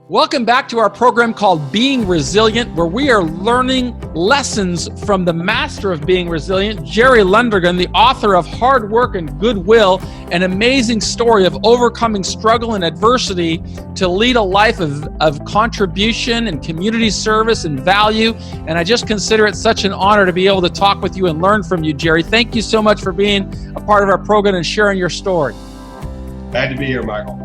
Welcome back to our program called Being Resilient, where we are learning lessons from the master of being resilient, Jerry Lundergan, the author of Hard Work and Goodwill, an amazing story of overcoming struggle and adversity to lead a life of contribution and community service and value. And I just consider it such an honor to be able to talk with you and learn from you, Jerry. Thank you so much for being a part of our program and sharing your story. Glad to be here, Michael.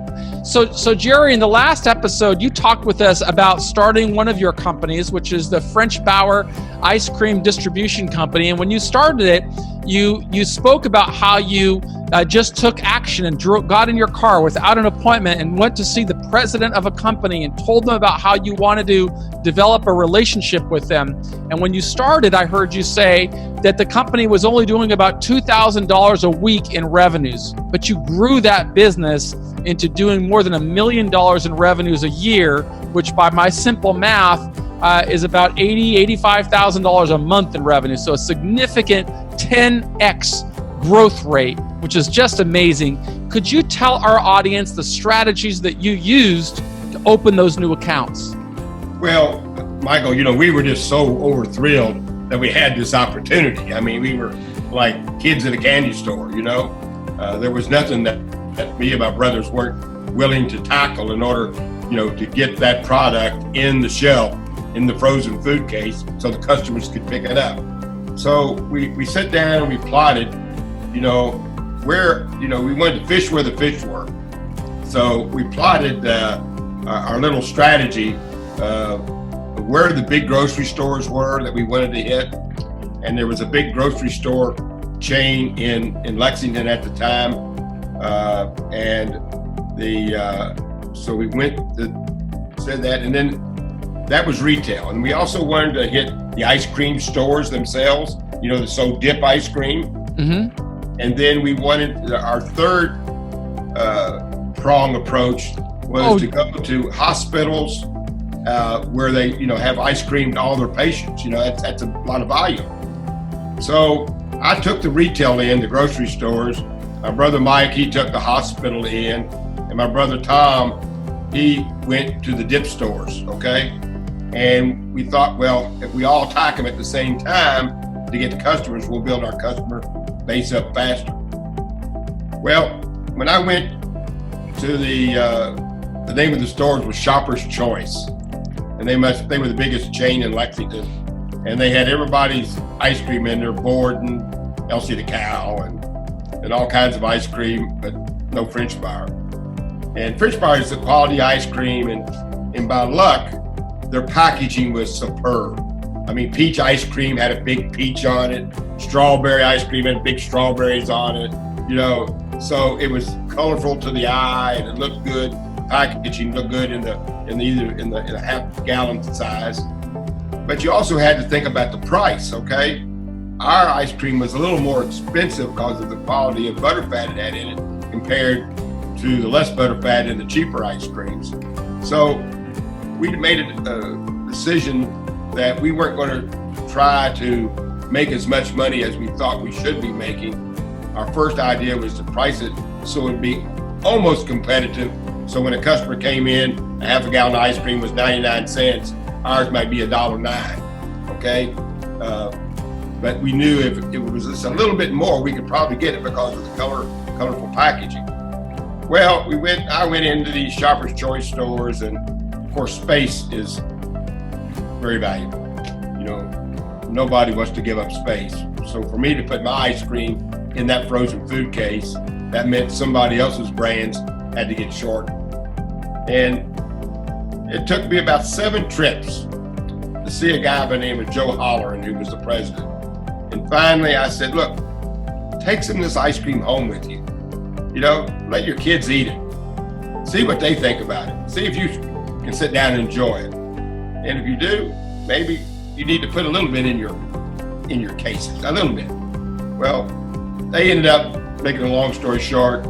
So Jerry, in the last episode, you talked with us about starting one of your companies, which is the French Bauer Ice Cream Distribution Company. And when you started it, you spoke about how you just took action and got in your car without an appointment and went to see the president of a company and told them about how you wanted to develop a relationship with them. And when you started, I heard you say that the company was only doing about $2,000 a week in revenues, but you grew that business into doing more than $1 million in revenues a year, which by my simple math is about $85,000 a month in revenue. So a significant 10x growth rate, which is just amazing. Could you tell our audience the strategies that you used to open those new accounts? Well, Michael, we were just so over-thrilled that we had this opportunity. I mean, we were like kids in a candy store, There was nothing that me and my brothers weren't willing to tackle in order, to get that product in the shelf, in the frozen food case, so the customers could pick it up. So we sat down and we plotted, where, we wanted to fish where the fish were. So we plotted our little strategy where the big grocery stores were that we wanted to hit. And there was a big grocery store chain in Lexington at the time. So we went to said that, and then that was retail. And we also wanted to hit the ice cream stores themselves, that sold dip ice cream. Mm-hmm. And then we wanted our third prong approach was to go to hospitals where they, have ice cream to all their patients. That's a lot of volume. So I took the retail end, the grocery stores. My brother Mike, he took the hospital in, and my brother Tom, he went to the dip stores, okay? And we thought, well, if we all attack them at the same time to get the customers, we'll build our customer base up faster. Well, when I went to the name of the stores was Shopper's Choice, and they were the biggest chain in Lexington, and they had everybody's ice cream in there, Borden, Elsie the Cow, and all kinds of ice cream, but no French Bauer. And French Bauer is a quality ice cream, and by luck, their packaging was superb. I mean, peach ice cream had a big peach on it. Strawberry ice cream had big strawberries on it. So it was colorful to the eye, and it looked good. Packaging looked good in the half gallon size. But you also had to think about the price, okay? Our ice cream was a little more expensive because of the quality of butterfat it had in it compared to the less butterfat and the cheaper ice creams. So we made a decision that we weren't going to try to make as much money as we thought we should be making. Our first idea was to price it so it would be almost competitive. So when a customer came in, a half a gallon of ice cream was 99 cents. Ours might be $1.09, okay? But we knew if it was just a little bit more, we could probably get it because of the colorful packaging. Well, I went into these Shopper's Choice stores, and of course, space is very valuable. Nobody wants to give up space. So for me to put my ice cream in that frozen food case, that meant somebody else's brands had to get shortened. And it took me about 7 trips to see a guy by the name of Joe Holleran, who was the president. And finally I said, look, take some of this ice cream home with you. Let your kids eat it. See what they think about it. See if you can sit down and enjoy it. And if you do, maybe you need to put a little bit in your cases, a little bit. Well, they ended up, making a long story short,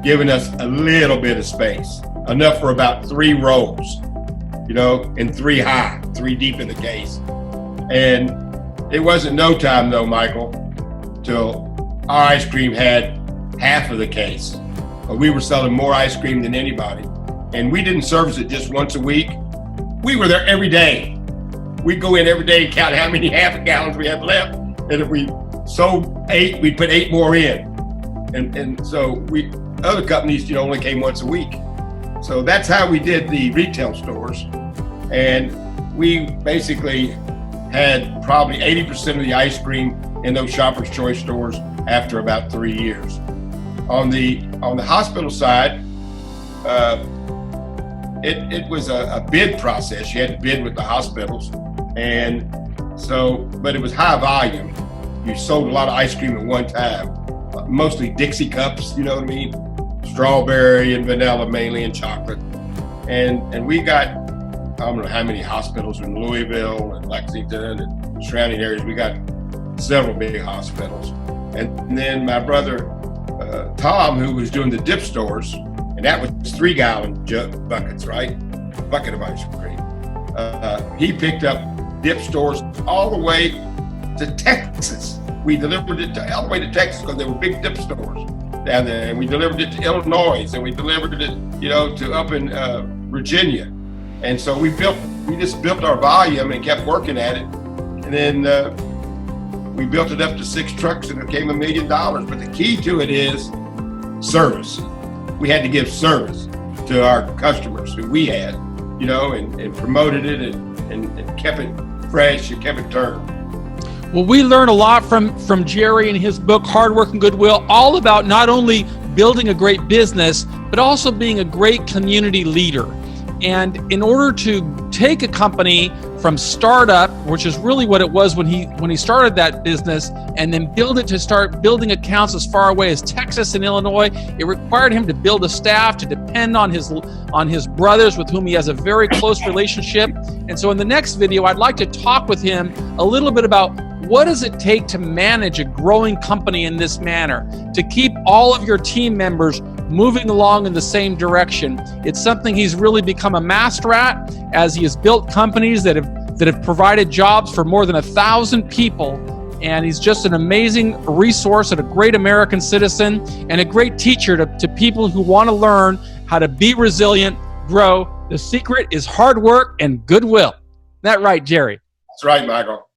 giving us a little bit of space, enough for about 3 rows, and 3 high, 3 deep in the case. And it wasn't no time though, Michael, till our ice cream had half of the case. But we were selling more ice cream than anybody. and we didn't service it just once a week. We were there every day. We'd go in every day and count how many half gallons we had left. And if we sold 8, we'd put 8 more in. And so other companies, only came once a week. So that's how we did the retail stores. And we basically had probably 80% of the ice cream in those Shoppers Choice stores after about 3 years. On the hospital side, it was a bid process. You had to bid with the hospitals, but it was high volume. You sold a lot of ice cream at one time, mostly Dixie cups, you know what I mean? Strawberry and vanilla mainly, and chocolate. And we got, I don't know how many hospitals in Louisville and Lexington and surrounding areas. We got several big hospitals. And then my brother, Tom, who was doing the dip stores, and that was 3-gallon buckets, right? Bucket of ice cream. He picked up dip stores all the way to Texas. We delivered it all the way to Texas because there were big dip stores down there. And we delivered it to Illinois, and we delivered it, to up in Virginia. And so we just built our volume and kept working at it. And then we built it up to 6 trucks, and it became $1 million. But the key to it is service. We had to give service to our customers who we had, and promoted it and kept it fresh and kept it turned. Well, we learned a lot from Jerry in his book, Hard Work and Goodwill, all about not only building a great business, but also being a great community leader. And in order to take a company from startup, which is really what it was when he started that business, and then build it to start building accounts as far away as Texas and Illinois, it required him to build a staff, to depend on his brothers with whom he has a very close relationship. And so in the next video, I'd like to talk with him a little bit about what does it take to manage a growing company in this manner, to keep all of your team members moving along in the same direction. It's something he's really become a master at, as he has built companies that have provided jobs for more than 1,000 people. And he's just an amazing resource and a great American citizen and a great teacher to people who want to learn how to be resilient, grow. The secret is hard work and goodwill. Is that right, Jerry? That's right, Michael.